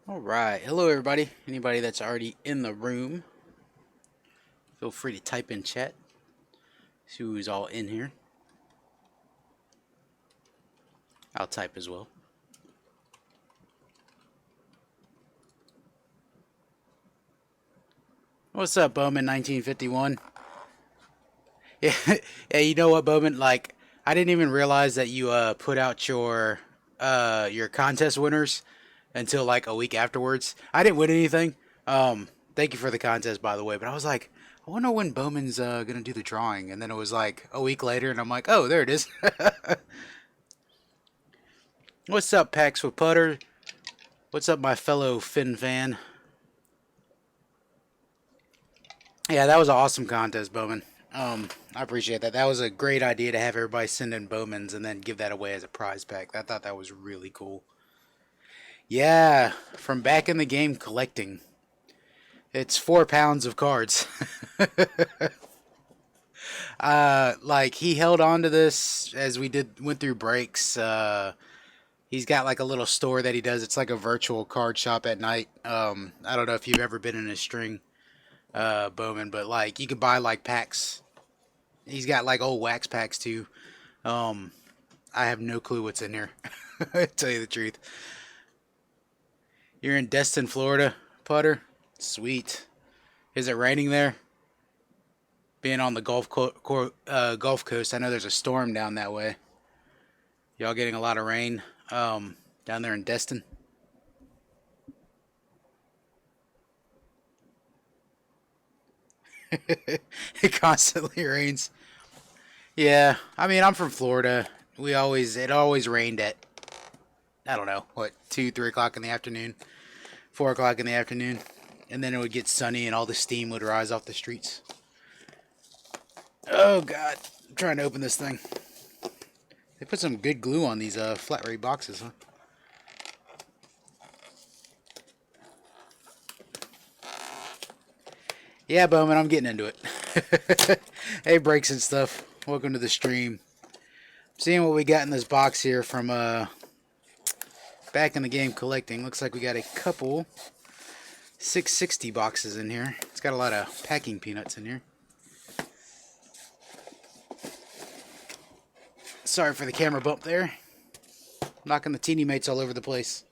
All right. Hello, everybody. Anybody that's already in the room, feel free to type in chat. See who's all in here. I'll type as well. What's up, Bowman 1951? Yeah, yeah. You know what, Bowman? Like, I didn't even realize that you put out your contest winners until like a week afterwards. I didn't win anything. Thank you for the contest, by the way. But I was like, I wonder when Bowman's gonna do the drawing. And then it was like a week later, and I'm like, oh, there it is. What's up, Pax with Putter? What's up, my fellow Finn fan? Yeah, that was an awesome contest, Bowman. I appreciate that. That was a great idea to have everybody send in Bowmans and then give that away as a prize pack. I thought that was really cool. Yeah, from back in the game collecting. It's 4 pounds of cards. Like he held on to this as we went through breaks. He's got like a little store that he does. It's like a virtual card shop at night. I don't know if you've ever been in his string, Bowman, but like you could buy like packs. He's got like old wax packs too. Um, I have no clue what's in here. To tell you the truth. You're in Destin, Florida, Putter. Sweet. Is it raining there? Being on the Gulf Coast, I know there's a storm down that way. Y'all getting a lot of rain down there in Destin. It constantly rains. Yeah, I mean I'm from Florida. It always rained at I don't know what 2, 3 o'clock in the afternoon, 4 o'clock in the afternoon, and then it would get sunny and all the steam would rise off the streets. Oh God, I'm trying to open this thing. They put some good glue on these flat rate boxes, huh? Yeah, Bowman, I'm getting into it. Hey, breaks and stuff. Welcome to the stream. Seeing what we got in this box here from back in the game collecting. Looks like we got a couple 660 boxes in here. It's got a lot of packing peanuts in here. Sorry for the camera bump there. Knocking the teeny mates all over the place.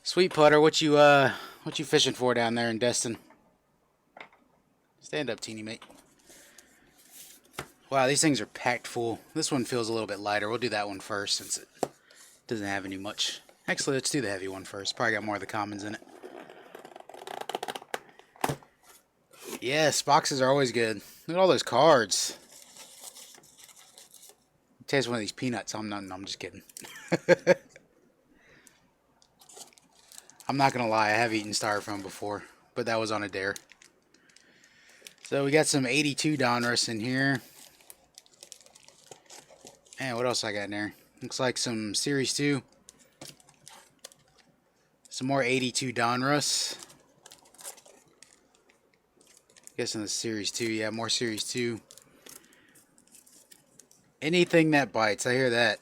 Sweet Putter, what you fishing for down there in Destin? Stand up, teeny mate. Wow, these things are packed full. This one feels a little bit lighter. We'll do that one first since it doesn't have any much. Actually, let's do the heavy one first. Probably got more of the commons in it. Yes, boxes are always good. Look at all those cards. Taste one of these peanuts. I'm just kidding. I'm not gonna lie, I have eaten styrofoam before, but that was on a dare. So we got some 82 Donruss in here. And what else I got in there? Looks like some Series 2. Some more 82 Donruss. Guessing the Series 2. Yeah, more Series 2. Anything that bites, I hear that.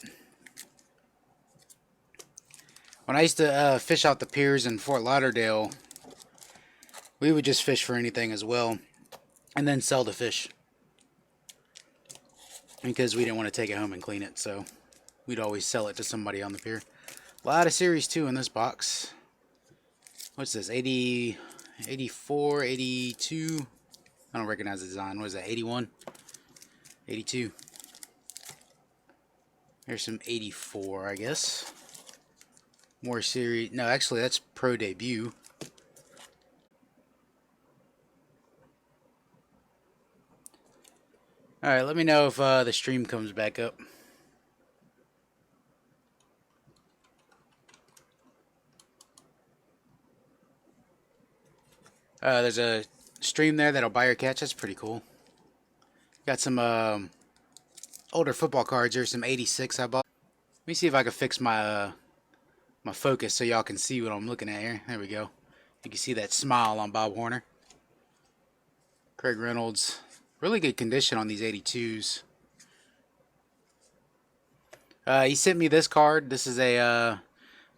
When I used to fish out the piers in Fort Lauderdale, we would just fish for anything as well. And then sell the fish. Because we didn't want to take it home and clean it, so we'd always sell it to somebody on the pier. A lot of Series 2 in this box. What's this? 80, 84, 82. I don't recognize the design. What is that? 81? 82. There's some 84, I guess. More series. No, actually, that's Pro Debut. Alright, let me know if the stream comes back up. There's a stream there that'll buy your catch. That's pretty cool. Got some older football cards here. Some 86 I bought. Let me see if I can fix my my focus so y'all can see what I'm looking at here. There we go. You can see that smile on Bob Horner. Craig Reynolds. Really good condition on these 82s. He sent me this card. This is a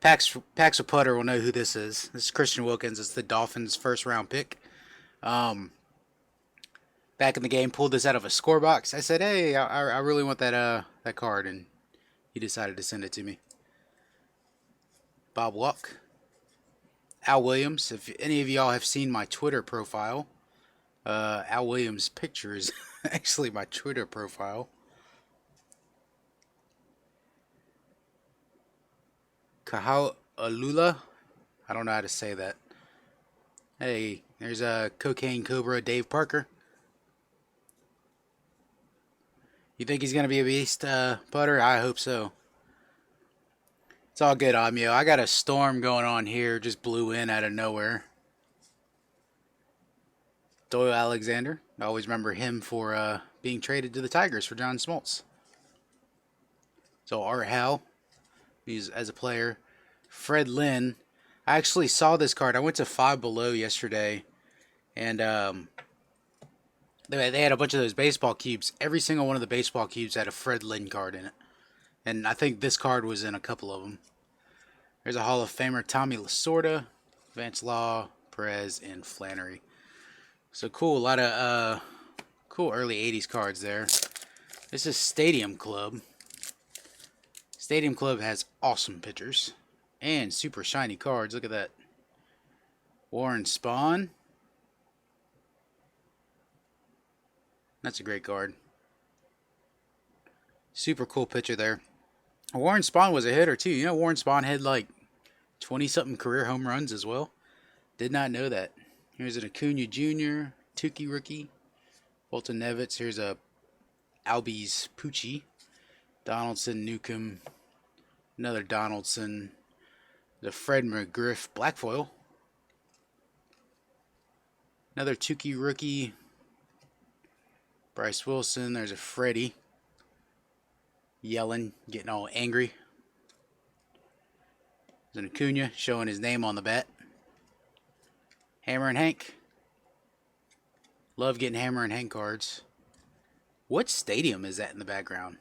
Pax of Putter will know who this is. This is Christian Wilkins. It's the Dolphins' first round pick. Um, Back in the game, pulled this out of a score box. I said, "Hey, I really want that card," and he decided to send it to me. Bob Walk, Al Williams. If any of y'all have seen my Twitter profile, Al Williams' picture is actually my Twitter profile. Kahau Alula. I don't know how to say that. Hey, there's a Cocaine Cobra Dave Parker. You think he's going to be a beast, Putter? I hope so. It's all good, Amio. I got a storm going on here. Just blew in out of nowhere. Doyle Alexander. I always remember him for being traded to the Tigers for John Smoltz. So Art Howe, he's as a player. Fred Lynn. I actually saw this card. I went to Five Below yesterday, and they had a bunch of those baseball cubes. Every single one of the baseball cubes had a Fred Lynn card in it. And I think this card was in a couple of them. There's a Hall of Famer, Tommy Lasorda, Vance Law, Perez, and Flannery. So cool, a lot of cool early 80s cards there. This is Stadium Club. Stadium Club has awesome pitchers and super shiny cards. Look at that. Warren Spahn. That's a great card. Super cool pitcher there. Warren Spahn was a hitter too. You know Warren Spahn had like 20-something career home runs as well. Did not know that. Here's an Acuna Jr., Tukey rookie. Bolton Nevitz. Here's a Albies Pucci. Donaldson, Newcomb. Another Donaldson. The Fred McGriff black foil. Another Tukey rookie. Bryce Wilson. There's a Freddie. Yelling, getting all angry. There's an Acuna showing his name on the bat. Hammer and Hank. Love getting Hammer and Hank cards. What stadium is that in the background?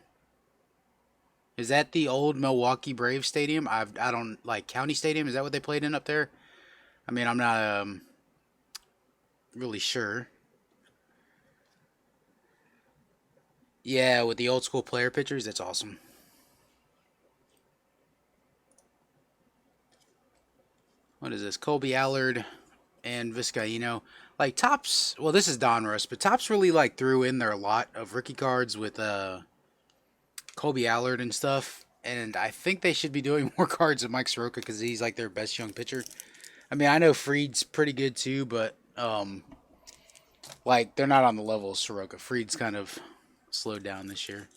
Is that the old Milwaukee Braves stadium? I don't like County Stadium. Is that what they played in up there? I mean, I'm not really sure. Yeah, with the old school player pictures, that's awesome. What is this? Colby Allard and Vizcaíno. Like Topps, well, this is Donruss, but Topps really like threw in there a lot of rookie cards with Colby Allard and stuff. And I think they should be doing more cards of Mike Soroka because he's like their best young pitcher. I mean, I know Fried's pretty good too, but like they're not on the level of Soroka. Fried's kind of slowed down this year.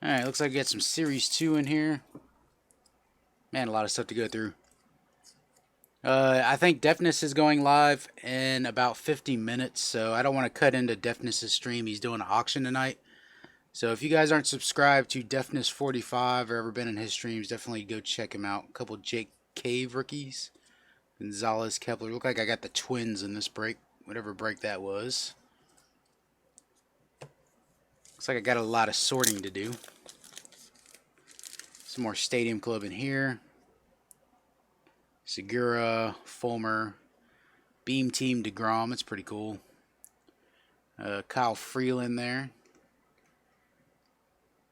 Alright, looks like we got some Series 2 in here. Man, a lot of stuff to go through. I think Deafness is going live in about 50 minutes, so I don't want to cut into Deafness' stream. He's doing an auction tonight. So if you guys aren't subscribed to Deafness45 or ever been in his streams, definitely go check him out. A couple Jake Cave rookies. Gonzalez, Kepler. Look like I got the Twins in this break, whatever break that was. Looks like I got a lot of sorting to do. Some more Stadium Club in here. Segura, Fulmer, Beam Team DeGrom. That's pretty cool. Kyle Freeland there.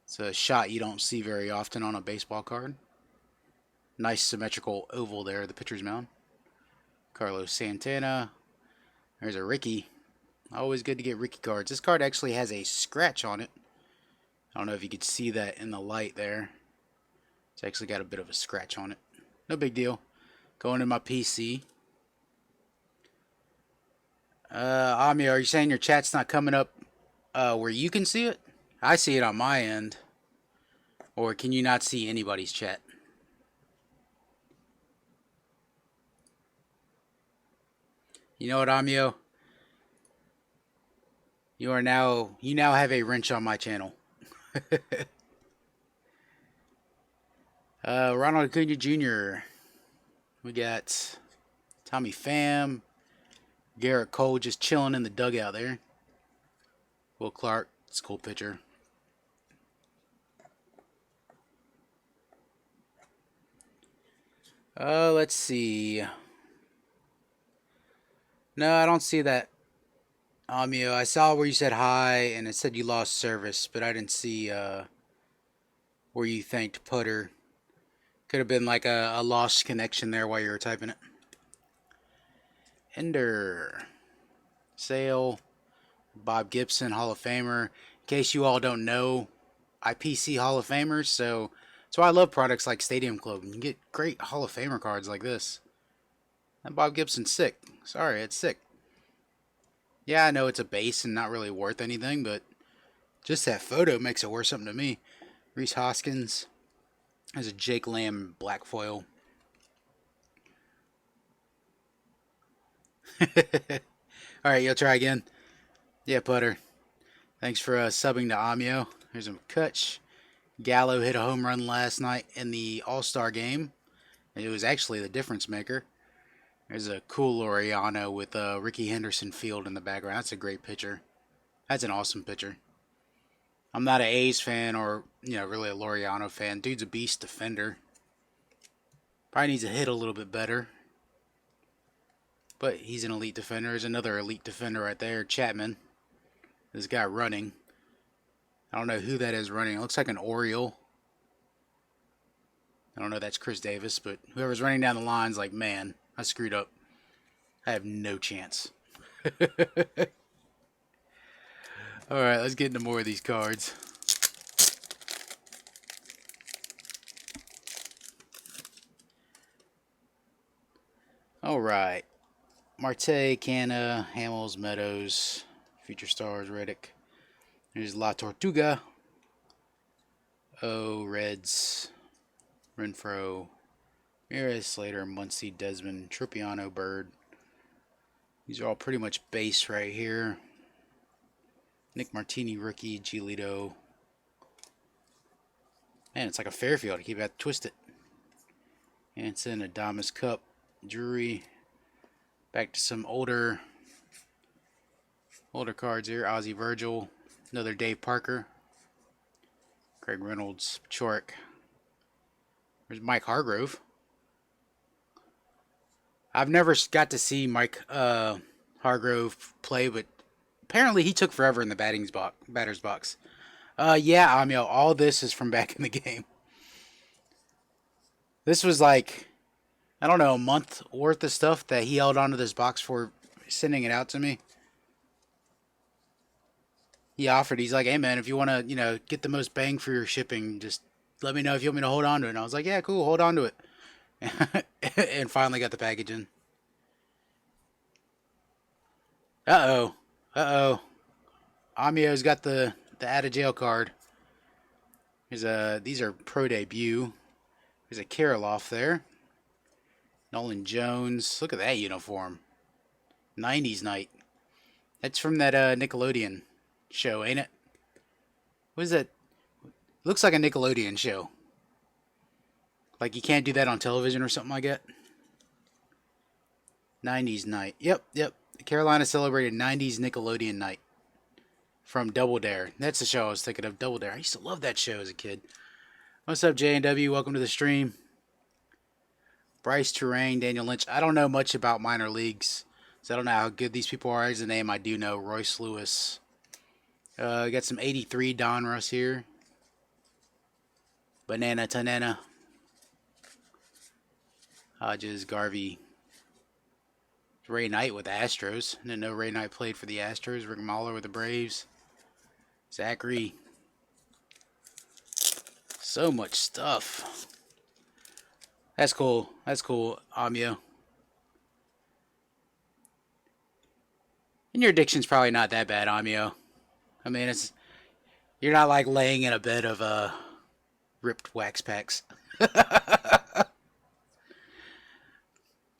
It's a shot you don't see very often on a baseball card. Nice symmetrical oval there, the pitcher's mound. Carlos Santana. There's a Ricky. Always good to get Ricky cards. This card actually has a scratch on it. I don't know if you could see that in the light there. It's actually got a bit of a scratch on it. No big deal. Going to my PC. Ami, are you saying your chat's not coming up where you can see it? I see it on my end. Or can you not see anybody's chat? You know what, Amio? You now have a wrench on my channel. Ronald Acuna Jr. We got Tommy Pham. Garrett Cole just chilling in the dugout there. Will Clark, it's a cool pitcher. Let's see. No, I don't see that. Amio, I saw where you said hi and it said you lost service, but I didn't see where you thanked Putter. Could have been like a lost connection there while you were typing it. Ender. Sale. Bob Gibson, Hall of Famer. In case you all don't know, I PC Hall of Famers, so that's why I love products like Stadium Club. You get great Hall of Famer cards like this. That Bob Gibson's sick. Sorry, it's sick. Yeah, I know it's a base and not really worth anything, but just that photo makes it worth something to me. Reese Hoskins. There's a Jake Lamb black foil. Alright, you'll try again. Yeah, Putter. Thanks for subbing to Amio. Here's a McCutch. Gallo hit a home run last night in the All-Star game. It was actually the difference maker. There's a cool Laureano with Ricky Henderson Field in the background. That's a great pitcher. That's an awesome pitcher. I'm not an A's fan or, really a Laureano fan. Dude's a beast defender. Probably needs to hit a little bit better. But he's an elite defender. There's another elite defender right there, Chapman. This guy running. I don't know who that is running. It looks like an Oriole. I don't know if that's Chris Davis, but whoever's running down the line's like, man, I screwed up. I have no chance. Alright, let's get into more of these cards. Alright. Marte, Canna, Hamels, Meadows, Future Stars, Reddick. There's La Tortuga. Reds, Renfro, Ramirez, Slater, Muncy, Desmond, Tropiano, Bird. These are all pretty much base right here. Nick Martini, rookie, Giolito. Man, it's like a Fairfield. I keep having to twist it. Hanson, Adamas Cup, Drury. Back to some older cards here. Ozzie Virgil, another Dave Parker, Craig Reynolds, Chorick. There's Mike Hargrove. I've never got to see Mike Hargrove play, but apparently he took forever in the batter's box. Yeah, Amio, all this is from back in the game. This was like, I don't know, a month worth of stuff that he held onto this box for sending it out to me. He offered, he's like, hey man, if you want to, get the most bang for your shipping, just let me know if you want me to hold on to it. And I was like, yeah, cool, hold on to it. And finally got the package in. Uh-oh. Uh-oh. Amio's got the out of jail card. These are pro debut. There's a Kirilloff there. Nolan Jones. Look at that uniform. 90s night. That's from that Nickelodeon show, ain't it? What is that? Looks like a Nickelodeon show. Like you can't do that on television or something like that. 90s night. Yep. Carolina celebrated 90s Nickelodeon night from Double Dare. That's the show I was thinking of, Double Dare. I used to love that show as a kid. What's up, J&W? Welcome to the stream. Bryce Terrain, Daniel Lynch. I don't know much about minor leagues, so I don't know how good these people are. As a name, I do know Royce Lewis. Got some 83 Donruss here. Banana Tanana. Hodges, Garvey. Ray Knight with the Astros. Didn't know Ray Knight played for the Astros. Rick Mahler with the Braves. Zachary. So much stuff. That's cool. Amio. And your addiction's probably not that bad, Amio. I mean, you're not like laying in a bed of ripped wax packs.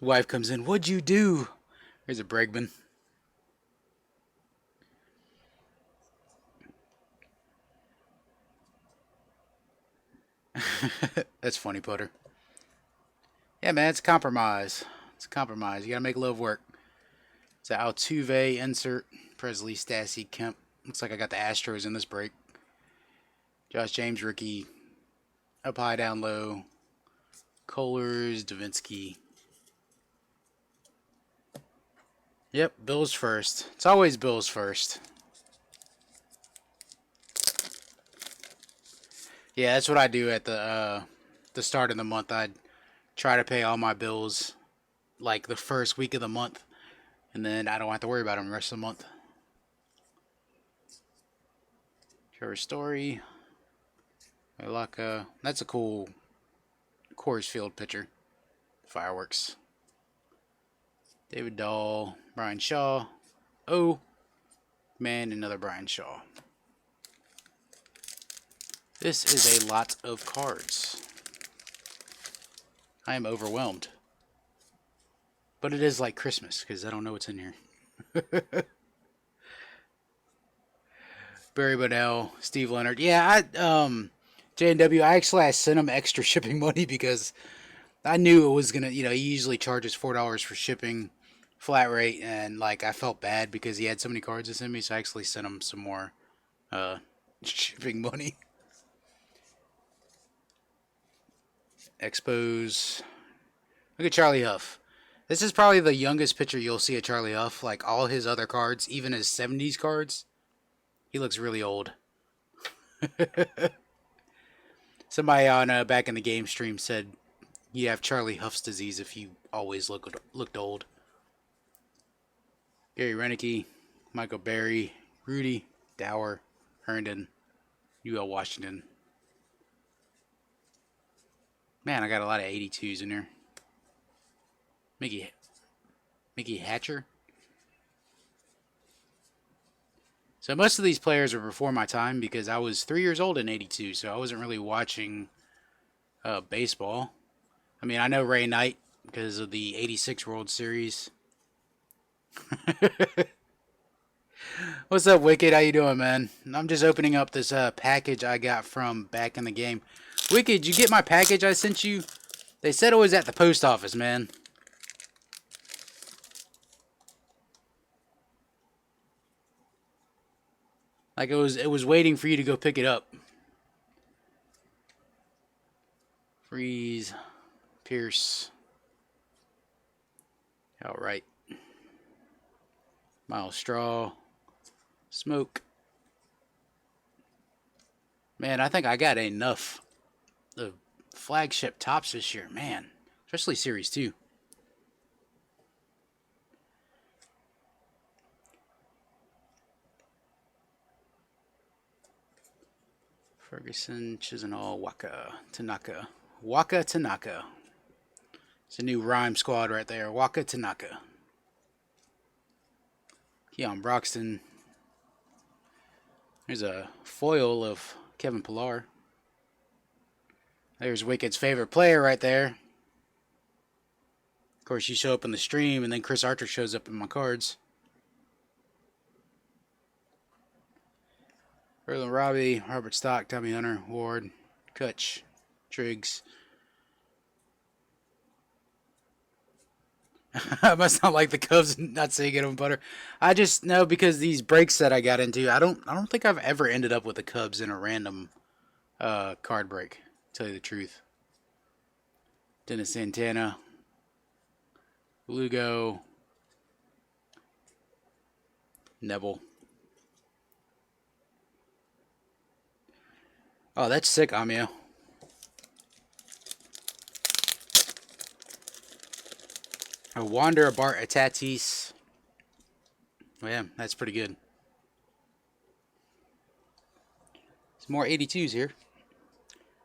Wife comes in. What'd you do? Here's a Bregman. That's funny, Putter. Yeah, man, it's a compromise. You gotta make love work. It's an Altuve insert. Presley, Stassi, Kemp. Looks like I got the Astros in this break. Josh James, rookie. Up high, down low. Kohlers, Davinsky. Yep, Bills first. It's always Bills first. Yeah, that's what I do at the start of the month. I try to pay all my bills like the first week of the month, and then I don't have to worry about them the rest of the month. Trevor Story, Ilaka. That's a cool Coors Field picture. Fireworks. David Dahl, Brian Shaw. Oh, man, another Brian Shaw. This is a lot of cards. I am overwhelmed. But it is like Christmas, because I don't know what's in here. Barry Bonnell, Steve Leonard. Yeah, J&W, I sent him extra shipping money because I knew it was going to, he usually charges $4 for shipping, flat rate, and, like, I felt bad because he had so many cards to send me, so I actually sent him some more shipping money. Expos. Look at Charlie Huff. This is probably the youngest picture you'll see of Charlie Huff. Like, all his other cards, even his 70s cards, he looks really old. Somebody on Back in the Game stream said you have Charlie Huff's disease if you always looked old. Gary Renicky, Michael Berry, Rudy, Dower, Herndon, UL Washington. Man, I got a lot of 82s in here. Mickey Hatcher. So most of these players were before my time because I was 3 years old in 82, so I wasn't really watching baseball. I mean, I know Ray Knight because of the 86 World Series. What's up, Wicked? How you doing, man? I'm just opening up this package I got from Back in the Game. Wicked, you get my package I sent you? They said it was at the post office, man. Like it was waiting for you to go pick it up. Freeze, Pierce. All right. Miles Straw, Smoke. Man, I think I got enough of flagship tops this year, man. Especially Series 2. Ferguson, Chisenhall, Tanaka. Waka Tanaka. It's a new rhyme squad right there. Waka Tanaka. Keon Broxton. There's a foil of Kevin Pillar. There's Wicked's favorite player right there. Of course, you show up in the stream, and then Chris Archer shows up in my cards. Erlen Robbie, Robert Stock, Tommy Hunter, Ward, Kutch, Triggs. I must not like the Cubs, not saying it on butter. I just know because these breaks that I got into, I don't think I've ever ended up with the Cubs in a random card break, to tell you the truth. Dennis Santana, Lugo, Neville. Oh, that's sick, Amio. A Wander, a Bart, a Tatis. Oh, yeah, that's pretty good. Some more 82s here.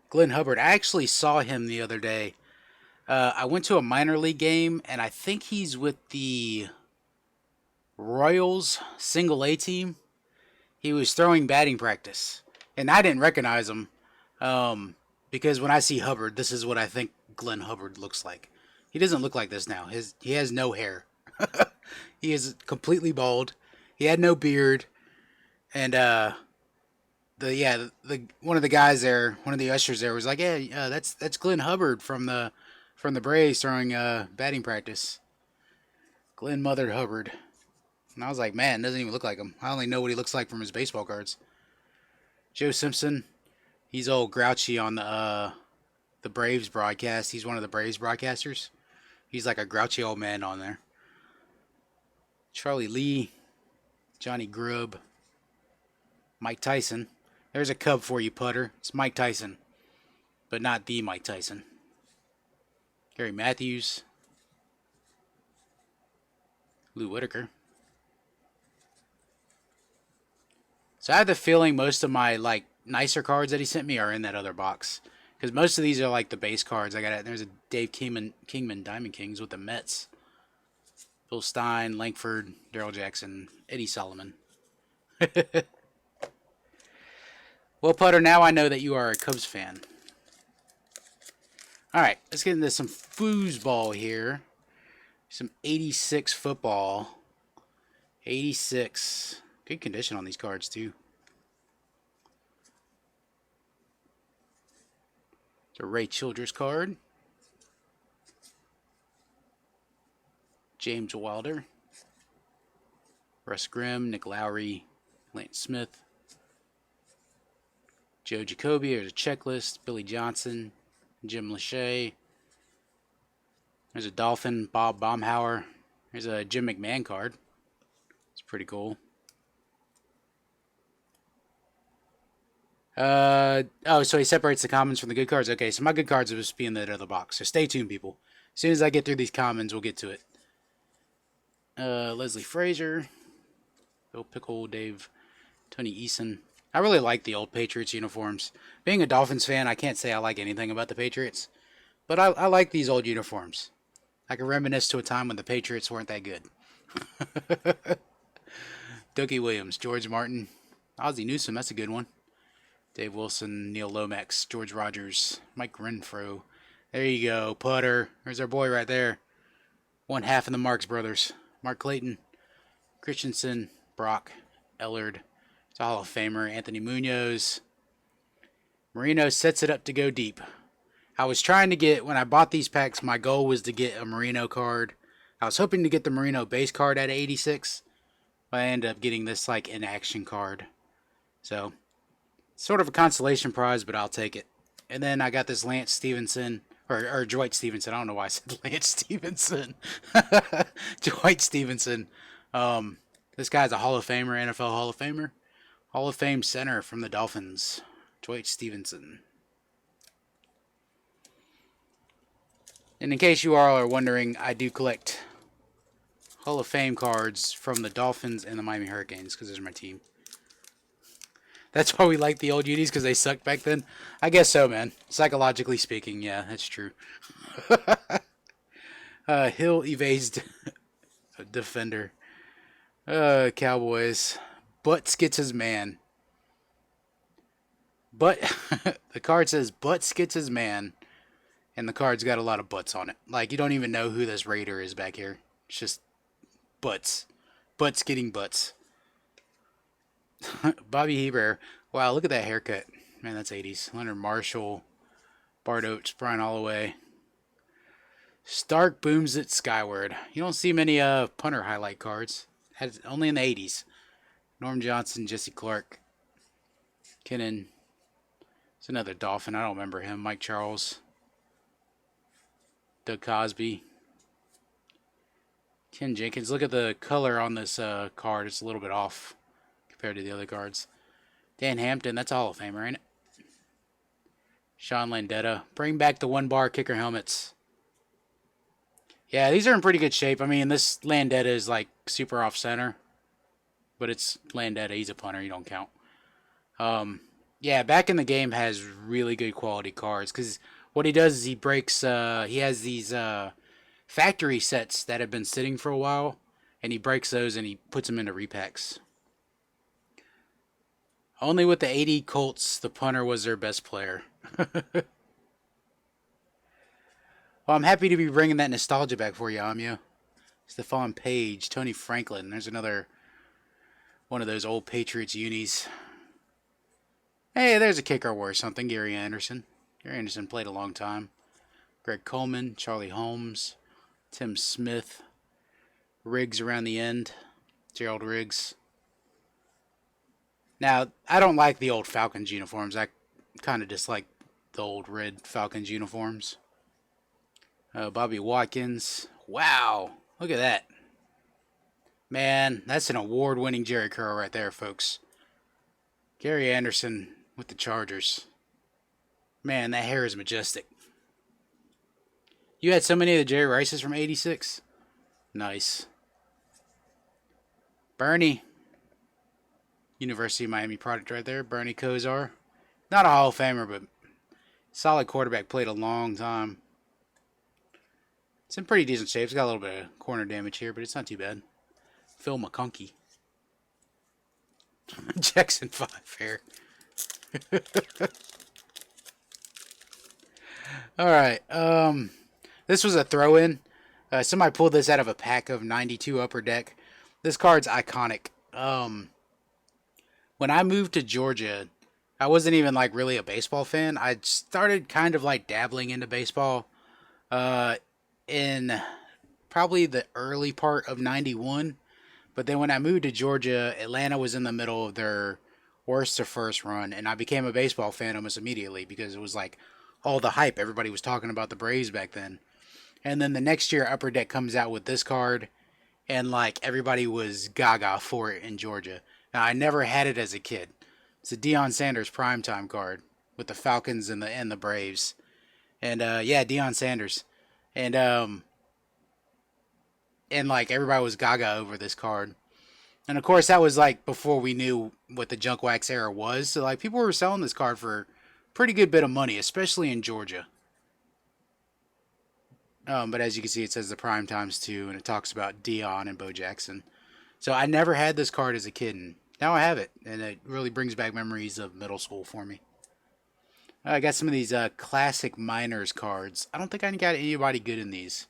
Glenn Hubbard. I actually saw him the other day. I went to a minor league game, and I think he's with the Royals single A team. He was throwing batting practice, and I didn't recognize him because when I see Hubbard, this is what I think Glenn Hubbard looks like. He doesn't look like this now. He has no hair. He is completely bald. He had no beard, and the one of the guys there, one of the ushers there, was like, "Yeah, that's Glenn Hubbard from the Braves throwing batting practice." Glenn Mothered Hubbard, and I was like, "Man, doesn't even look like him." I only know what he looks like from his baseball cards. Joe Simpson, he's all grouchy on the the Braves broadcast. He's one of the Braves broadcasters. He's like a grouchy old man on there. Charlie Lee, Johnny Grubb, Mike Tyson. There's a Cub for you, Putter. It's Mike Tyson, but not the Mike Tyson. Gary Matthews, Lou Whitaker. So I have the feeling most of my like nicer cards that he sent me are in that other box, because most of these are like the base cards. I got. There's a Dave Kingman Diamond Kings with the Mets. Bill Stein, Langford, Darrell Jackson, Eddie Solomon. Well, Putter, now I know that you are a Cubs fan. All right, let's get into some foosball here. Some 86 football. 86. Good condition on these cards, too. It's a Ray Childress card. James Wilder. Russ Grimm, Nick Lowry, Lance Smith. Joe Jacoby, there's a checklist. Billy Johnson, Jim Lachey. There's a Dolphin, Bob Baumhauer. There's a Jim McMahon card. It's pretty cool. So he separates the commons from the good cards. Okay, so my good cards will just be in that other box. So stay tuned, people. As soon as I get through these commons, we'll get to it. Leslie Frazier, Bill Pickle, Dave, Tony Eason. I really like the old Patriots uniforms. Being a Dolphins fan, I can't say I like anything about the Patriots, but I like these old uniforms. I can reminisce to a time when the Patriots weren't that good. Dookie Williams, George Martin, Ozzie Newsome, that's a good one. Dave Wilson, Neil Lomax, George Rogers, Mike Renfro. There you go, Putter. There's our boy right there. One half of the Marx brothers. Mark Clayton, Christensen, Brock, Ellard. It's a Hall of Famer. Anthony Munoz. Marino sets it up to go deep. I was trying to get, when I bought these packs, my goal was to get a Marino card. I was hoping to get the Marino base card at 86, but I ended up getting this like in-action card. So, sort of a consolation prize, but I'll take it. And then I got this Lance Stevenson, or Dwight Stevenson. I don't know why I said Lance Stevenson. Dwight Stevenson. This guy's a Hall of Famer, NFL Hall of Famer. Hall of Fame center from the Dolphins, Dwight Stevenson. And in case you all are wondering, I do collect Hall of Fame cards from the Dolphins and the Miami Hurricanes, because those are my team. That's why we like the old unis, because they sucked back then? I guess so, man. Psychologically speaking, yeah, that's true. Hill evades defender. Cowboys. Butts gets his man. But the card says Butts gets his man. And the card's got a lot of butts on it. Like, you don't even know who this Raider is back here. It's just butts. Butts getting butts. Bobby Hebert. Wow, look at that haircut. Man, that's 80s. Leonard Marshall. Bart Oates. Brian Holloway. Stark booms it skyward. You don't see many punter highlight cards. Only in the 80s. Norm Johnson. Jesse Clark. Kennan. It's another Dolphin. I don't remember him. Mike Charles. Doug Cosby. Ken Jenkins. Look at the color on this card. It's a little bit off compared to the other cards. Dan Hampton. That's a Hall of Famer, ain't it? Sean Landetta. Bring back the one-bar kicker helmets. Yeah, these are in pretty good shape. I mean, this Landetta is like super off-center. But it's Landetta. He's a punter. You don't count. Yeah, Back in the Game has really good quality cards. Because what he does is he breaks... he has these factory sets that have been sitting for a while. And he breaks those and he puts them into repacks. Only with the 80 Colts, the punter was their best player. Well, I'm happy to be bringing that nostalgia back for you, Amya. Stephon Page, Tony Franklin. There's another one of those old Patriots unis. Hey, there's a kicker or something. Gary Anderson. Gary Anderson played a long time. Greg Coleman, Charlie Holmes, Tim Smith, Riggs around the end, Gerald Riggs. Now, I don't like the old Falcons uniforms. I kind of dislike the old red Falcons uniforms. Bobby Watkins. Wow. Look at that. Man, that's an award-winning Jerry curl right there, folks. Gary Anderson with the Chargers. Man, that hair is majestic. You had so many of the Jerry Rices from 86? Nice. Bernie. University of Miami product right there. Bernie Kosar. Not a Hall of Famer, but solid quarterback. Played a long time. It's in pretty decent shape. It's got a little bit of corner damage here, but it's not too bad. Phil McConkey. Jackson 5 hair. Alright. This was a throw-in. Somebody pulled this out of a pack of 92 Upper Deck. This card's iconic. When I moved to Georgia, I wasn't even like really a baseball fan. I started kind of like dabbling into baseball in probably the early part of 91. But then when I moved to Georgia, Atlanta was in the middle of their worst to first run, and I became a baseball fan almost immediately because it was like all the hype. Everybody was talking about the Braves back then. And then the next year, Upper Deck comes out with this card, and like everybody was gaga for it in Georgia. Now, I never had it as a kid. It's a Deion Sanders primetime card with the Falcons and the Braves. And yeah, Deion Sanders. And like everybody was gaga over this card. And of course that was like before we knew what the junk wax era was. So like people were selling this card for a pretty good bit of money, especially in Georgia. But as you can see, it says the prime times too, and it talks about Deion and Bo Jackson. So I never had this card as a kid, and now I have it, and it really brings back memories of middle school for me. I got some of these classic minors cards. I don't think I got anybody good in these.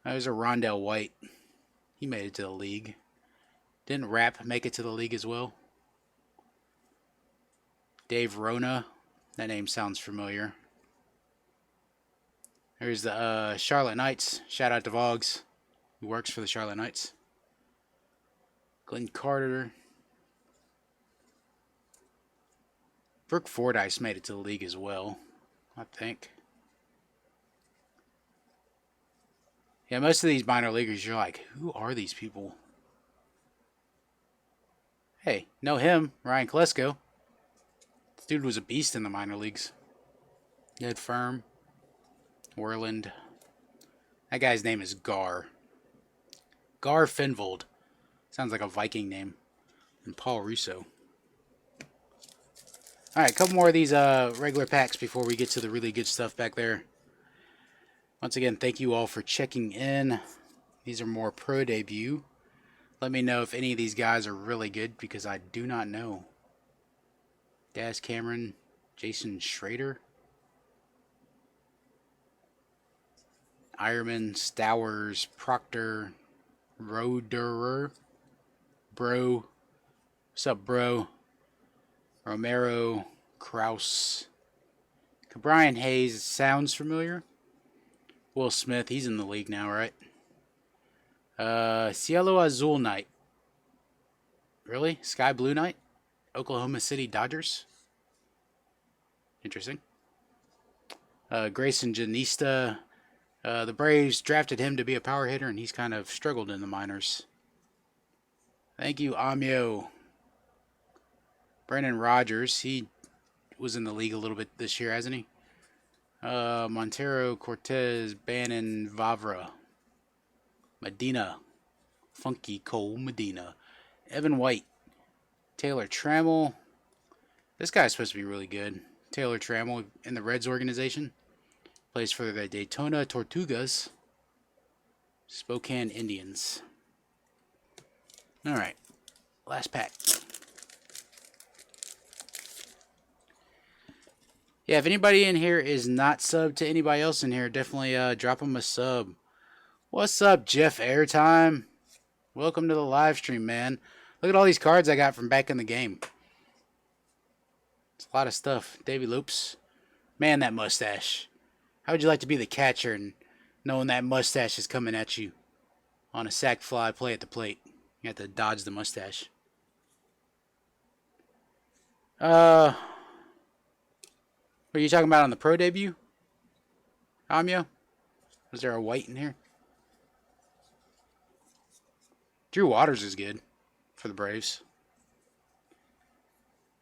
There's a Rondell White. He made it to the league. Didn't Rapp make it to the league as well? Dave Rona. That name sounds familiar. There's the Charlotte Knights. Shout out to Vogs, who works for the Charlotte Knights. Glenn Carter. Brooke Fordyce made it to the league as well, I think. Yeah, most of these minor leaguers, you're like, who are these people? Hey, know him, Ryan Klesko. This dude was a beast in the minor leagues. Ned Firm. Werland. That guy's name is Gar. Gar Finvold. Sounds like a Viking name. And Paul Russo. Alright, a couple more of these regular packs before we get to the really good stuff back there. Once again, thank you all for checking in. These are more pro debut. Let me know if any of these guys are really good, because I do not know. Daz Cameron, Jason Schrader, Ironman, Stowers, Proctor, Roderer, Bro, what's up, bro? Romero, Kraus, Brian Hayes, sounds familiar. Will Smith, he's in the league now, right? Cielo Azul Knight. Really? Sky Blue Knight? Oklahoma City Dodgers? Interesting. Grayson Janista. The Braves drafted him to be a power hitter, and he's kind of struggled in the minors. Thank you, Amio. Brendan Rodgers. He was in the league a little bit this year, hasn't he? Montero, Cortez, Bannon, Vavra. Medina. Funky Cole Medina. Evan White. Taylor Trammell. This guy's supposed to be really good. Taylor Trammell in the Reds organization. Plays for the Daytona Tortugas. Spokane Indians. Alright. Last pack. Yeah, if anybody in here is not subbed to anybody else in here, definitely drop them a sub. What's up, Jeff Airtime? Welcome to the live stream, man. Look at all these cards I got from back in the game. It's a lot of stuff. Davey Lopes. Man, that mustache. How would you like to be the catcher and knowing that mustache is coming at you on a sac fly play at the plate? You have to dodge the mustache. What are you talking about on the pro debut? Amio? Was there a white in here? Drew Waters is good for the Braves.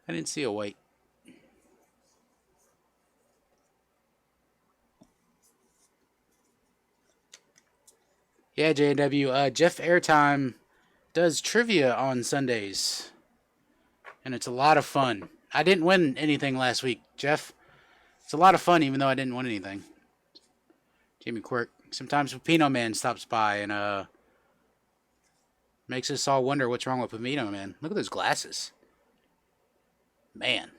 I didn't see a white. Yeah, JW. Jeff Airtime does trivia on Sundays, and it's a lot of fun. I didn't win anything last week, Jeff. It's a lot of fun, even though I didn't win anything. Jamie Quirk. Sometimes Pepino Man stops by and makes us all wonder what's wrong with Pepino Man. Look at those glasses. Man.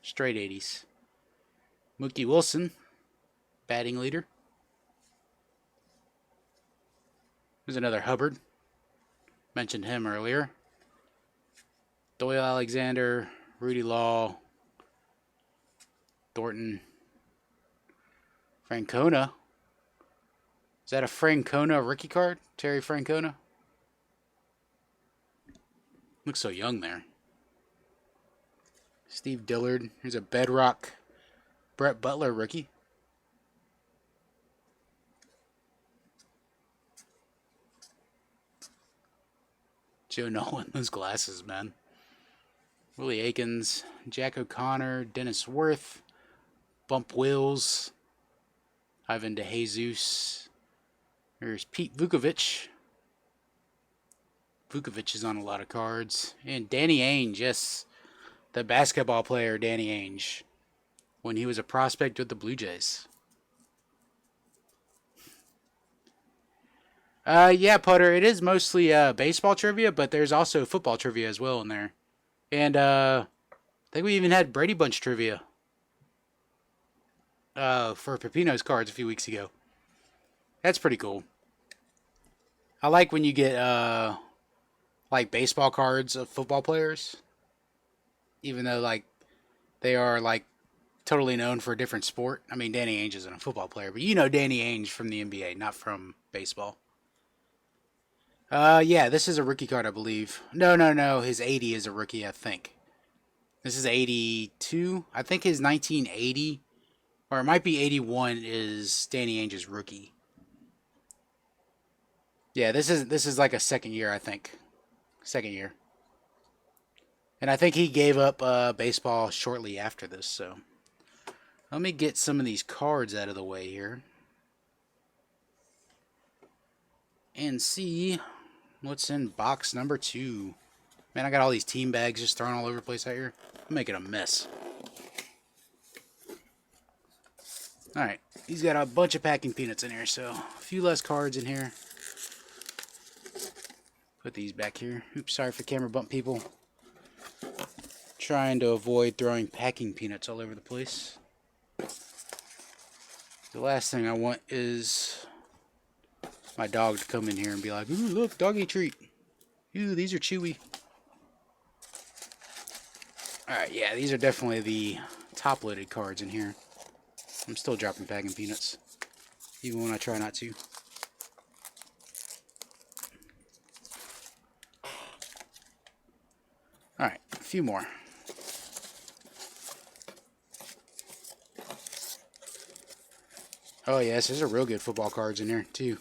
Straight 80s. Mookie Wilson, batting leader. There's another Hubbard. Mentioned him earlier. Doyle Alexander, Rudy Law, Thornton, Francona. Is that a Francona rookie card? Terry Francona? Looks so young there. Steve Dillard. Here's a Bedrock Brett Butler rookie. Joe Nolan, those glasses, man. Willie Aikens, Jack O'Connor, Dennis Worth, Bump Wills, Ivan DeJesus. There's Pete Vukovich. Vukovich is on a lot of cards. And Danny Ainge, yes. The basketball player Danny Ainge. When he was a prospect with the Blue Jays. Yeah, Putter, it is mostly baseball trivia, but there's also football trivia as well in there. And I think we even had Brady Bunch trivia for Pepino's cards a few weeks ago. That's pretty cool. I like when you get like baseball cards of football players, even though like they are like totally known for a different sport. I mean, Danny Ainge isn't a football player, but you know Danny Ainge from the NBA, not from baseball. Yeah, this is a rookie card, I believe. No. His 80 is a rookie, I think. This is 82. I think his 1980, or it might be 81, is Danny Ainge's rookie. Yeah, this is like a second year, I think. Second year. And I think he gave up baseball shortly after this, so. Let me get some of these cards out of the way here. And see what's in box number 2. Man, I got all these team bags just thrown all over the place out here. I'm making a mess. Alright, he's got a bunch of packing peanuts in here, so a few less cards in here. Put these back here. Oops, sorry for camera bump, people. Trying to avoid throwing packing peanuts all over the place. The last thing I want is my dog to come in here and be like, ooh, look, doggy treat. Ooh, these are chewy. Alright, yeah, these are definitely the top-loaded cards in here. I'm still dropping packing peanuts, even when I try not to. Alright, a few more. Oh yes, there's a real good football cards in there, too.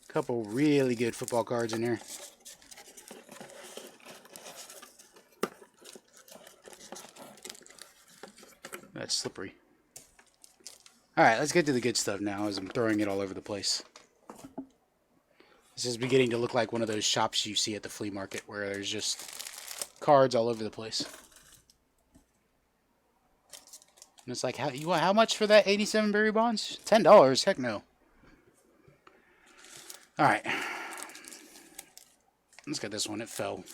A couple really good football cards in here. That's slippery. Alright, let's get to the good stuff now as I'm throwing it all over the place. This is beginning to look like one of those shops you see at the flea market where there's just cards all over the place. And it's like, how much for that 87 Barry Bonds? $10? Heck no. Alright. Let's get this one. It fell.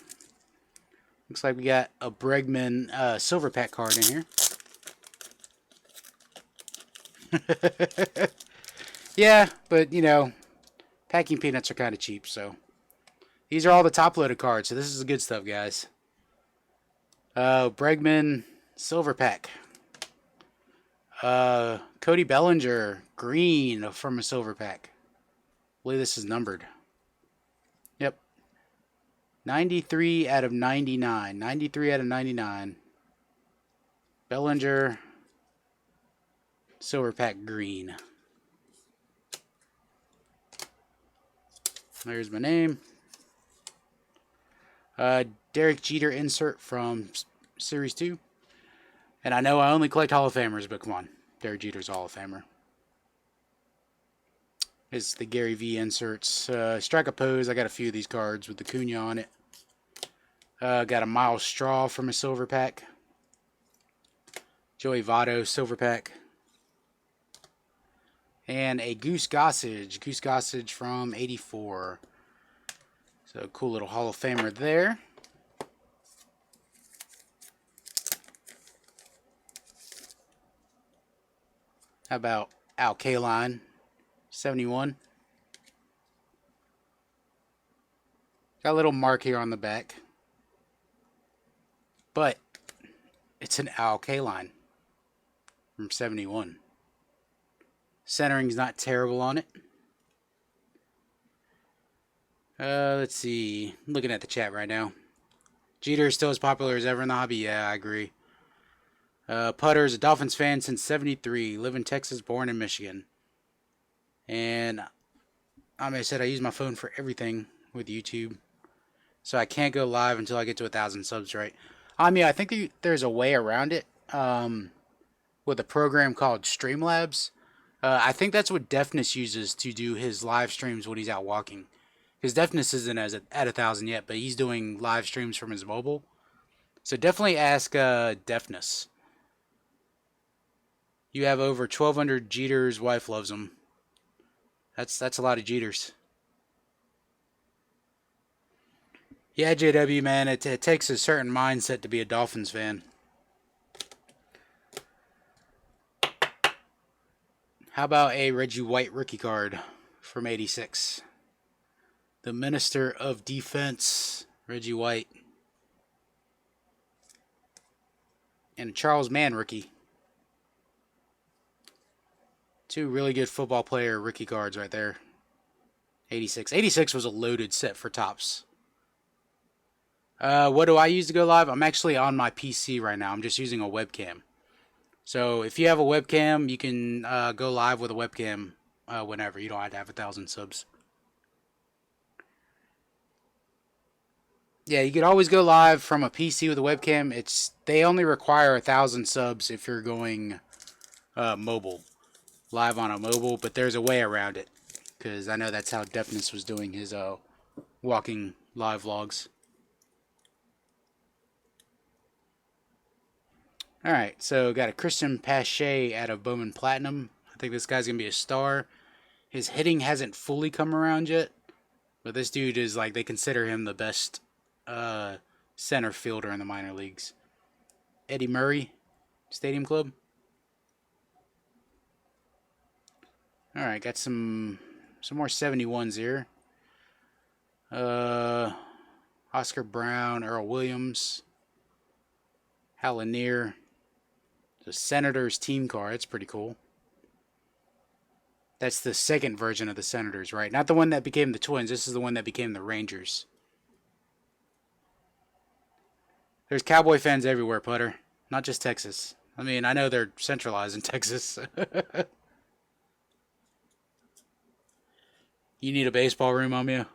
Looks like we got a Bregman silver pack card in here. Yeah, but, you know, packing peanuts are kind of cheap, so. These are all the top-loaded cards, so this is the good stuff, guys. Bregman silver pack. Cody Bellinger green from a silver pack. I believe this is numbered. Yep. 93 out of 99. 93 out of 99. Bellinger. Silver pack green. There's my name. Derek Jeter insert from Series 2. And I know I only collect Hall of Famers, but come on. Derek Jeter's a Hall of Famer. It's the Gary V inserts. Strike a pose. I got a few of these cards with the Cunha on it. Got a Miles Straw from a silver pack. Joey Votto silver pack. And a Goose Gossage. Goose Gossage from 84. So cool little Hall of Famer there. How about Al Kaline, 71. Got a little mark here on the back. But it's an Al Kaline from 71. Centering's not terrible on it. Let's see. I'm looking at the chat right now. Jeter is still as popular as ever in the hobby. Yeah, I agree. Putter's a Dolphins fan since 73. Live in Texas, born in Michigan. And I said I use my phone for everything with YouTube. So I can't go live until I get to 1,000 subs, right? I think there's a way around it with a program called Streamlabs. I think that's what Deafness uses to do his live streams when he's out walking. Because Deafness isn't at 1,000 yet, but he's doing live streams from his mobile. So definitely ask Deafness. You have over 1,200 Jeters. Wife loves them. That's a lot of Jeters. Yeah, JW, man, it takes a certain mindset to be a Dolphins fan. How about a Reggie White rookie card from 86? The Minister of Defense, Reggie White. And a Charles Mann rookie. Two really good football player rookie cards right there. 86. 86 was a loaded set for Topps. What do I use to go live? I'm actually on my PC right now. I'm just using a webcam. So if you have a webcam, you can go live with a webcam whenever. You don't have to have 1,000 subs. Yeah, you could always go live from a PC with a webcam. They only require 1,000 subs if you're going mobile, live on a mobile. But there's a way around it, because I know that's how Deafness was doing his walking live vlogs. All right, so got a Christian Pache out of Bowman Platinum. I think this guy's gonna be a star. His hitting hasn't fully come around yet, but this dude is like, they consider him the best center fielder in the minor leagues. Eddie Murray, Stadium Club. All right, got some more 71s here. Oscar Brown, Earl Williams, Hal Lanier. The Senators team card. It's pretty cool. That's the second version of the Senators, right? Not the one that became the Twins. This is the one that became the Rangers. There's Cowboy fans everywhere, Putter. Not just Texas. I mean, I know they're centralized in Texas. You need a baseball room on you?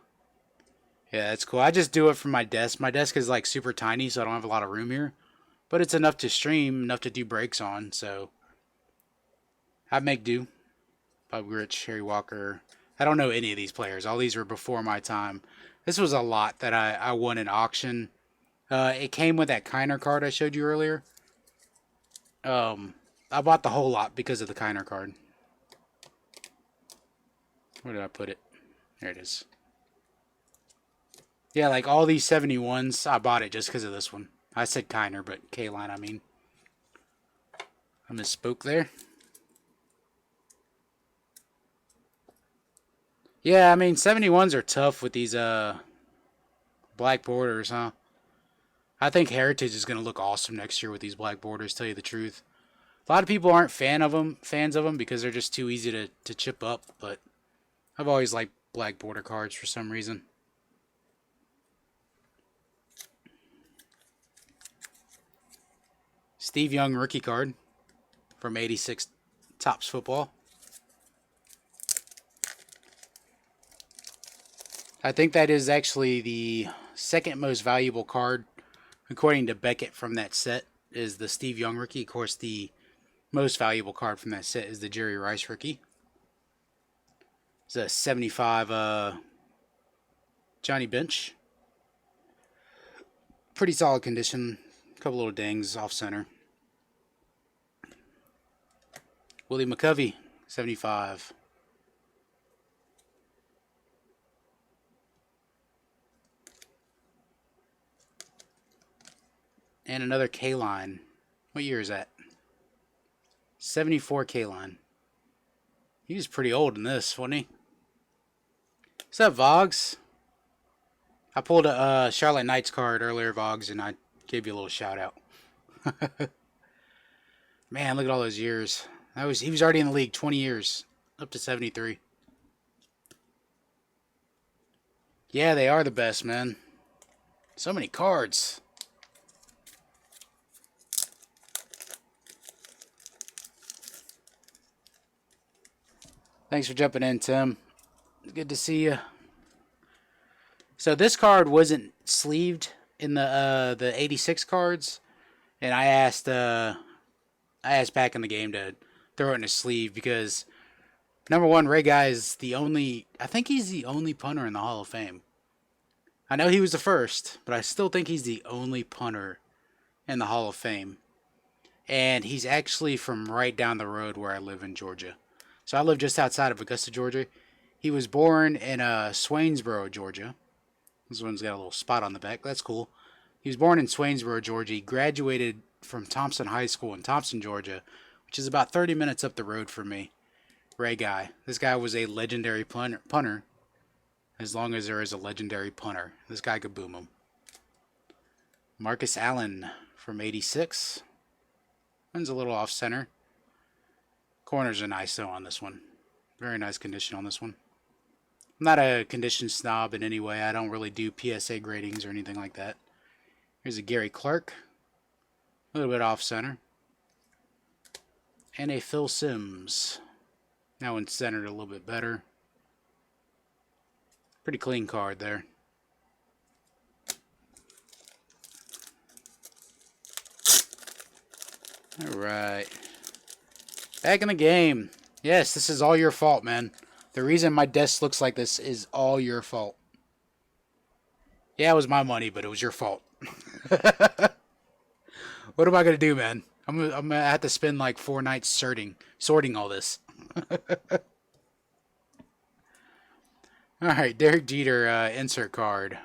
Yeah, that's cool. I just do it from my desk. My desk is like super tiny, so I don't have a lot of room here. But it's enough to stream, enough to do breaks on, so I make do. Bob Rich, Harry Walker. I don't know any of these players. All these were before my time. This was a lot that I won in auction. It came with that Kiner card I showed you earlier. I bought the whole lot because of the Kiner card. Where did I put it? There it is. Yeah, like all these 71s, I bought it just because of this one. I said Kiner, but K-Line, I mean. I misspoke there. Yeah, I mean, 71s are tough with these black borders, huh? I think Heritage is going to look awesome next year with these black borders, tell you the truth. A lot of people aren't fans of them because they're just too easy to chip up, but I've always liked black border cards for some reason. Steve Young rookie card from 86 Topps football. I think that is actually the second most valuable card, according to Beckett, from that set, is the Steve Young rookie. Of course, the most valuable card from that set is the Jerry Rice rookie. It's a 75 Johnny Bench. Pretty solid condition. A couple little dings off center. Willie McCovey, 75. And another K-line. What year is that? 74 K-line. He was pretty old in this, wasn't he? What's up, Vogs? I pulled a Charlotte Knights card earlier, Vogs, and I gave you a little shout out. Man, look at all those years. He was already in the league 20 years, up to 73. Yeah, they are the best, man. So many cards. Thanks for jumping in, Tim. It's good to see you. So this card wasn't sleeved in the 86 cards, and I asked back in the game to throw it in a sleeve because number one, Ray Guy is I think he's the only punter in the Hall of Fame. I know he was the first, but I still think he's the only punter in the Hall of Fame. And he's actually from right down the road where I live in Georgia. So I live just outside of Augusta, Georgia. He was born in Swainsboro, Georgia. This one's got a little spot on the back. That's cool. He was born in Swainsboro, Georgia. He graduated from Thompson High School in Thompson, Georgia, which is about 30 minutes up the road from me. Ray Guy. This guy was a legendary punter. As long as there is a legendary punter, this guy could boom him. Marcus Allen from 86. One's a little off center. Corners are nice though on this one. Very nice condition on this one. I'm not a condition snob in any way. I don't really do PSA gradings or anything like that. Here's a Gary Clark. A little bit off center. And a Phil Simms. That one's centered a little bit better. Pretty clean card there. Alright. Back in the game. Yes, this is all your fault, man. The reason my desk looks like this is all your fault. Yeah, it was my money, but it was your fault. What am I going to do, man? I'm gonna have to spend like 4 nights sorting all this. Alright, Derek Jeter insert card.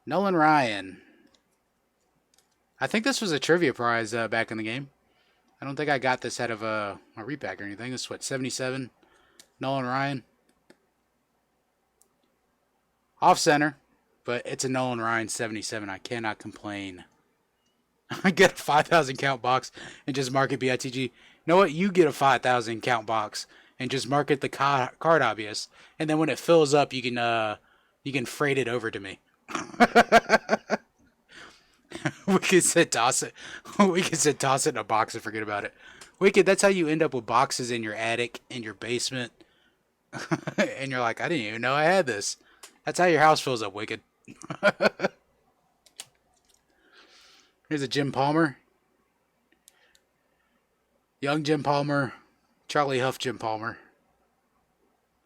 Nolan Ryan. I think this was a trivia prize back in the game. I don't think I got this out of a repack or anything. This is what, 77? Nolan Ryan. Off center, but it's a Nolan Ryan 77. I cannot complain. I get a 5,000 count box and just mark it BITG. You know what? You get a 5,000 count box and just mark it the card obvious. And then when it fills up, you can freight it over to me. We could sit toss it. We could sit toss it in a box and forget about it. That's how you end up with boxes in your attic, in your basement. And you're like, I didn't even know I had this. That's how your house fills up, Wicked. Here's a Jim Palmer. Young Jim Palmer. Charlie Huff Jim Palmer.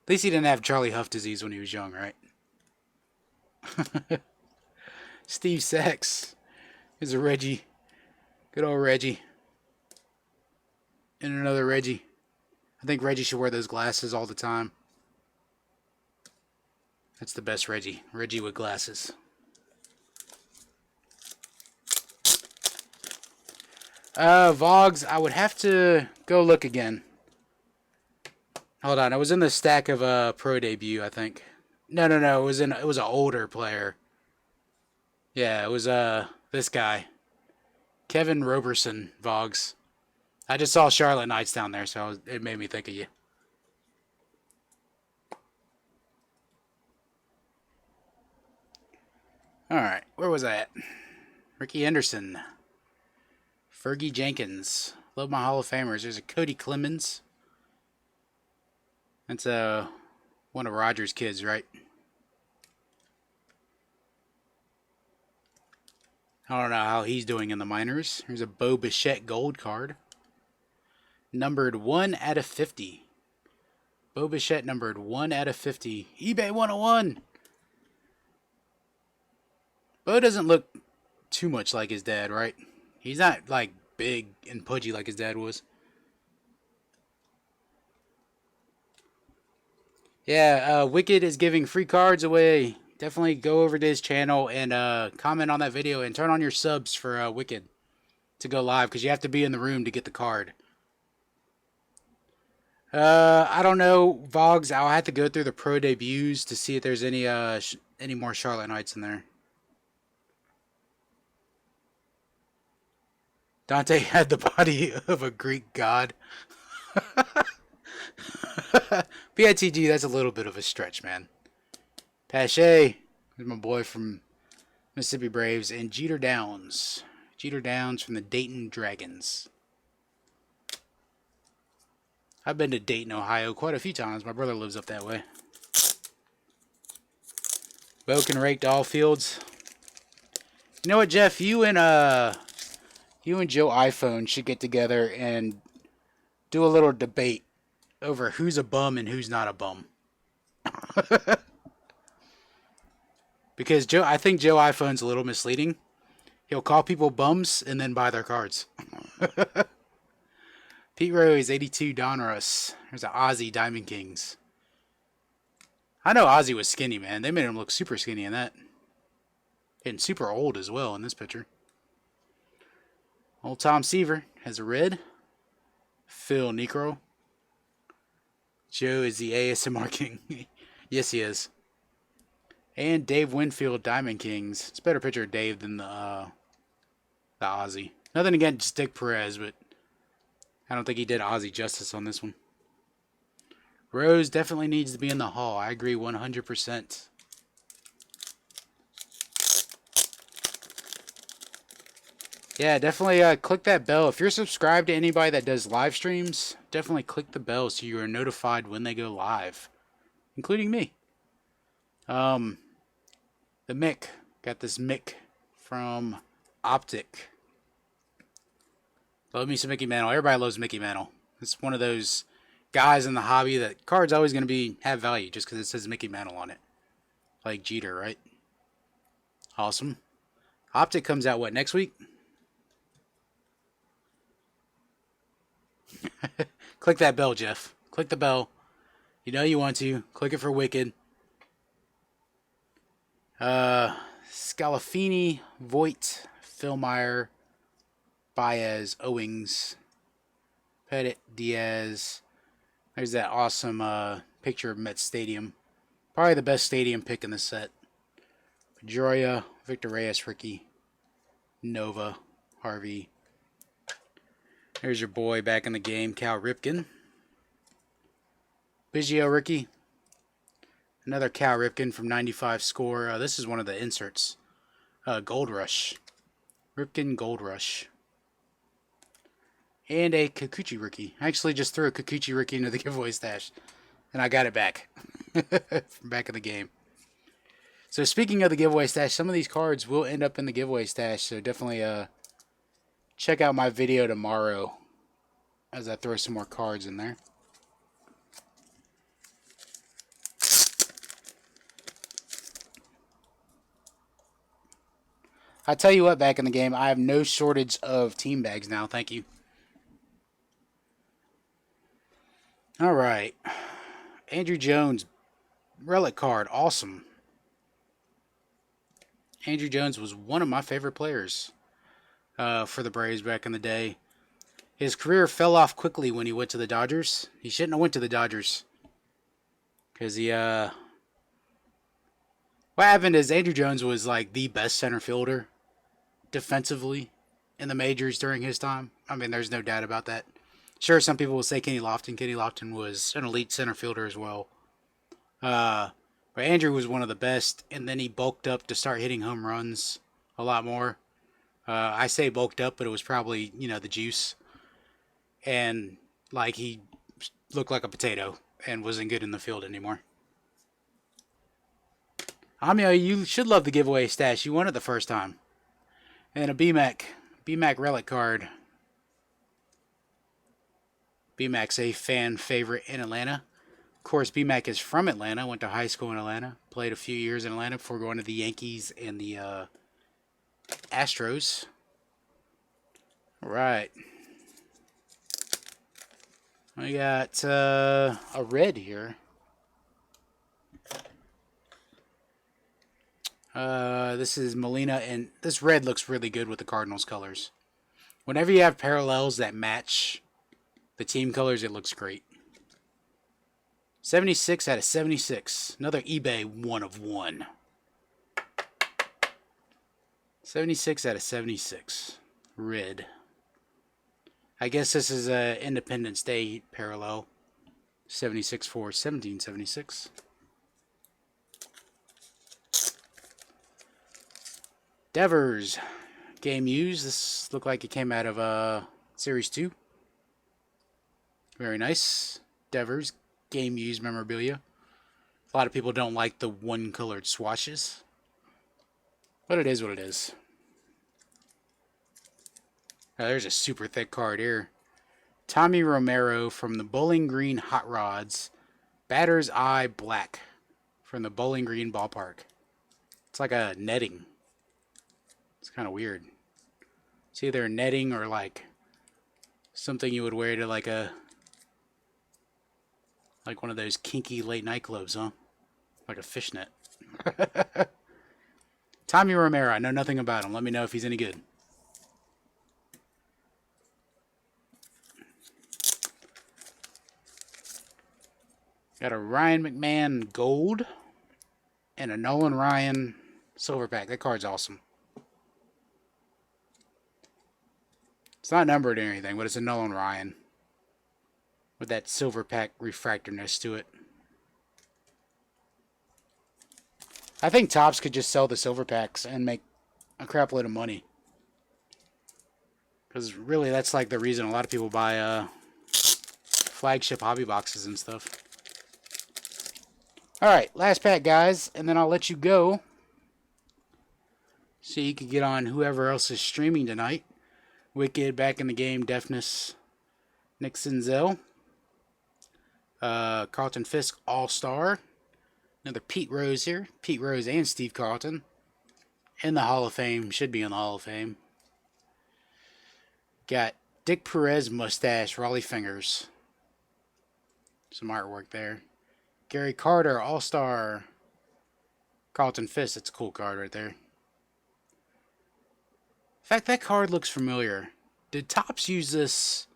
At least he didn't have Charlie Huff disease when he was young, right? Steve Sachs. Here's a Reggie. Good old Reggie. And another Reggie. I think Reggie should wear those glasses all the time. That's the best Reggie. Reggie with glasses. Vogs, I would have to go look again. Hold on, I was in the stack of pro debut, I think. No, it was an older player. Yeah, it was this guy. Kevin Roberson, Vogs. I just saw Charlotte Knights down there, so it made me think of you. Alright, where was I at? Ricky Henderson. Fergie Jenkins. Love my Hall of Famers. There's a Cody Clemens. That's one of Roger's kids, right? I don't know how he's doing in the minors. There's a Bo Bichette gold card. Numbered 1 out of 50. Bo Bichette numbered 1 out of 50. eBay 101. Bo doesn't look too much like his dad, right? He's not like big and pudgy like his dad was. Yeah, Wicked is giving free cards away. Definitely go over to his channel and comment on that video and turn on your subs for Wicked to go live because you have to be in the room to get the card. I don't know, Vogs. I'll have to go through the pro debuts to see if there's any more Charlotte Knights in there. Dante had the body of a Greek god. PITG, that's a little bit of a stretch, man. Pache, here's my boy from Mississippi Braves, and Jeter Downs. Jeter Downs from the Dayton Dragons. I've been to Dayton, Ohio quite a few times. My brother lives up that way. Bo can rake all fields. You know what, Jeff? You and Joe iPhone should get together and do a little debate over who's a bum and who's not a bum. Because I think Joe iPhone's a little misleading. He'll call people bums and then buy their cards. Pete Rose, 82, Donruss. There's an Ozzy Diamond Kings. I know Ozzy was skinny, man. They made him look super skinny in that. And super old as well in this picture. Old Tom Seaver has a red. Phil Necro. Joe is the ASMR King. Yes, he is. And Dave Winfield, Diamond Kings. It's a better picture of Dave than the Ozzy. Nothing against Dick Perez, but I don't think he did Ozzy justice on this one. Rose definitely needs to be in the Hall. I agree 100%. Yeah, definitely click that bell. If you're subscribed to anybody that does live streams, definitely click the bell so you are notified when they go live, including me. The Mick. Got this Mick from Optic. Love me some Mickey Mantle. Everybody loves Mickey Mantle. It's one of those guys in the hobby that card's always going to have value just because it says Mickey Mantle on it. Like Jeter, right? Awesome. Optic comes out, what, next week? Click that bell, Jeff. Click the bell. You know you want to. Click it for Wicked. Scalafini, Voigt, Philmeyer, Baez, Owings, Pettit, Diaz. There's that awesome picture of Met Stadium. Probably the best stadium pick in the set. Pedroia, Victor Reyes, Ricky, Nova, Harvey. There's your boy back in the game, Cal Ripken. Biggio, Ricky. Another Cal Ripken from 95 score. This is one of the inserts. Gold Rush. Ripken Gold Rush. And a Kikuchi rookie. I actually just threw a Kikuchi rookie into the giveaway stash. And I got it back. From back in the game. So speaking of the giveaway stash, some of these cards will end up in the giveaway stash. So definitely check out my video tomorrow as I throw some more cards in there. I tell you what, back in the game, I have no shortage of team bags now. Thank you. All right. Andrew Jones, relic card. Awesome. Andrew Jones was one of my favorite players for the Braves back in the day. His career fell off quickly when he went to the Dodgers. He shouldn't have went to the Dodgers. Because what happened is Andrew Jones was like the best center fielder defensively in the majors during his time. I mean, there's no doubt about that. Sure, some people will say Kenny Lofton. Kenny Lofton was an elite center fielder as well. But Andrew was one of the best, and then he bulked up to start hitting home runs a lot more. I say bulked up, but it was probably, the juice. and like he looked like a potato and wasn't good in the field anymore. Amio, you should love the giveaway stash. You won it the first time. And a BMAC relic card. BMAC's a fan favorite in Atlanta. Of course, BMAC is from Atlanta. Went to high school in Atlanta. Played a few years in Atlanta before going to the Yankees and the Astros. All right. We got a red here. This is Molina, and this red looks really good with the Cardinals colors. Whenever you have parallels that match the team colors, it looks great. 76 out of 76. Another eBay 1 of 1. 76 out of 76. Red. I guess this is a Independence Day parallel. 76 for 1776. Devers. Game used. This looked like it came out of Series 2. Very nice. Devers. Game used memorabilia. A lot of people don't like the one-colored swatches. But it is what it is. Now, there's a super thick card here. Tommy Romero from the Bowling Green Hot Rods. Batter's Eye Black from the Bowling Green Ballpark. It's like a netting. It's kind of weird. It's either netting or like something you would wear to like one of those kinky late night clubs, huh? Like a fishnet. Tommy Romero, I know nothing about him. Let me know if he's any good. Got a Ryan McMahon gold and a Nolan Ryan silver pack. That card's awesome. It's not numbered or anything, but it's a Nolan Ryan with that silver pack refractorness to it. I think Topps could just sell the silver packs and make a crap load of money. Because really, that's like the reason a lot of people buy flagship hobby boxes and stuff. Alright, last pack, guys, and then I'll let you go. So you can get on whoever else is streaming tonight. Wicked, Back in the Game, Deafness, Nick Senzel. Carlton Fisk, All-Star. Another Pete Rose here. Pete Rose and Steve Carlton. In the Hall of Fame. Should be in the Hall of Fame. Got Dick Perez mustache, Raleigh Fingers. Some artwork there. Gary Carter, All-Star. Carlton Fisk, that's a cool card right there. In fact, that card looks familiar. Did Topps use this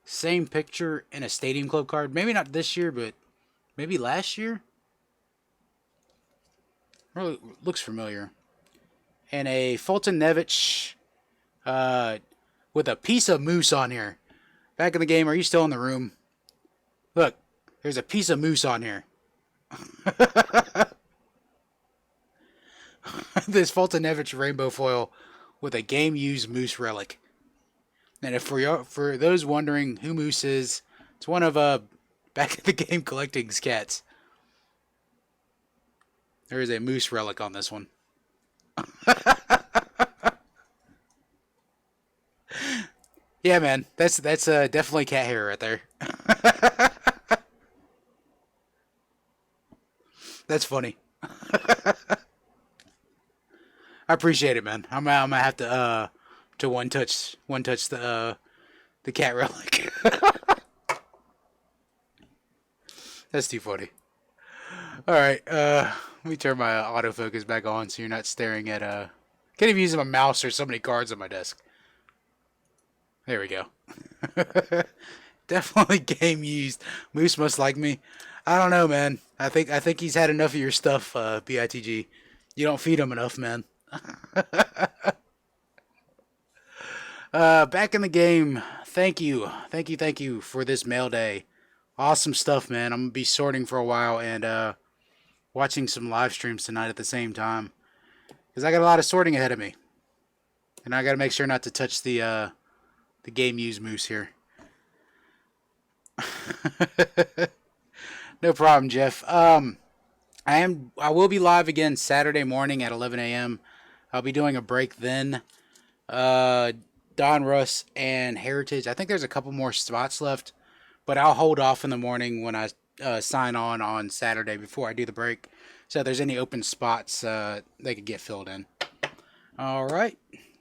same picture in a Stadium Club card? Maybe not this year, but maybe last year? Really looks familiar. And a Fulton Nevich with a piece of moose on here. Back in the Game, are you still in the room? Look, there's a piece of moose on here. This Fulton Nevich rainbow foil with a game-used moose relic. And if for those wondering who Moose is, it's one of Back in the Game Collecting's cats. There is a moose relic on this one. Yeah, man, that's definitely cat hair right there. That's funny. I appreciate it, man. I'm gonna have to one touch the cat relic. That's too funny. All right, let me turn my autofocus back on so you're not staring at can't even use my mouse or so many cards on my desk. There we go. Definitely game used. Moose must like me. I don't know, man. I think he's had enough of your stuff, BITG. You don't feed him enough, man. Back in the Game. Thank you for this mail day. Awesome stuff, man. I'm gonna be sorting for a while and watching some live streams tonight at the same time because I got a lot of sorting ahead of me, and I got to make sure not to touch the game used moose here. No problem, Jeff. I will be live again Saturday morning at 11 a.m. I'll be doing a break then. Uh, Don Russ and Heritage. I think there's a couple more spots left, but I'll hold off in the morning when I sign on Saturday before I do the break. So if there's any open spots, they could get filled in. All right.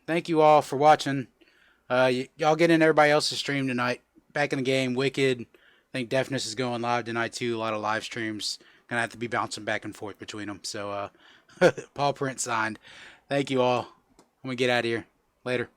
Thank you all for watching. Y'all get in everybody else's stream tonight. Back in the game, Wicked. I think Deafness is going live tonight too. A lot of live streams. Gonna have to be bouncing back and forth between them. So, Paul Print signed. Thank you all. I'm gonna get out of here. Later.